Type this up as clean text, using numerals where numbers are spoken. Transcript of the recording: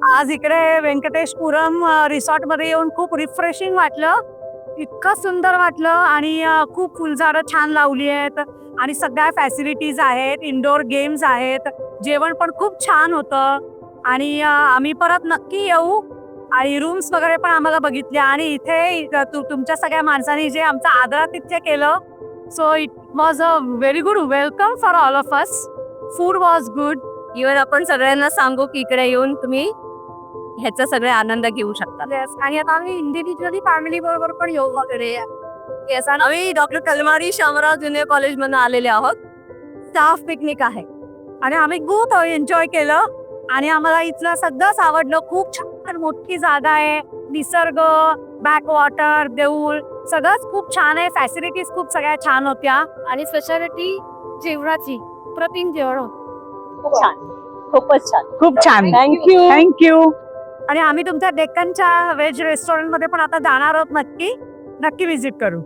आज इकडे व्यंकटेशपुरम रिसॉर्ट मध्ये येऊन खूप रिफ्रेशिंग वाटलं. इतकं सुंदर वाटलं आणि खूप फुलझाडं छान लावली आहेत आणि सगळ्या फॅसिलिटीज आहेत, इंडोर गेम्स आहेत, जेवण पण खूप छान होतं आणि आम्ही परत नक्की येऊ. आणि रूम्स वगैरे पण आम्हाला बघितल्या आणि इथे तुमच्या सगळ्या माणसांनी जे आमचं आदरातिथ्य केलं, so it was a very good welcome for all of us. Food was good. Even आपण सगळ्यांना सांगू की इकडे येऊन तुम्ही ह्याचा सगळे आनंद घेऊ शकता. आणि आता आम्ही इंडिव्हिज्युअली फॅमिली बरोबर पण येऊ वगैरे. येस, आम्ही डॉक्टर कलमारी शामराव ज्युनियर कॉलेज मधून आलेले आहोत. स्टाफ पिकनिक आहे आणि आम्ही खूप एन्जॉय केलं आणि आम्हाला इथलं सगळंच आवडलं. खूप छान मोठी जागा आहे, निसर्ग, बॅक वॉटर, देऊळ, सगळंच खूप छान आहे. फॅसिलिटीज खूप सगळ्या छान होत्या आणि स्पेशालिटी जेवणाची प्रतिम जेवण होतं. खूप छान, खूपच छान, खूप छान. थँक्यू. थँक्यू. आणि आम्ही तुमच्या डेक्कनच्या व्हेज रेस्टॉरंट मध्ये पण आता जाणार आहोत. नक्की नक्की व्हिजिट करू.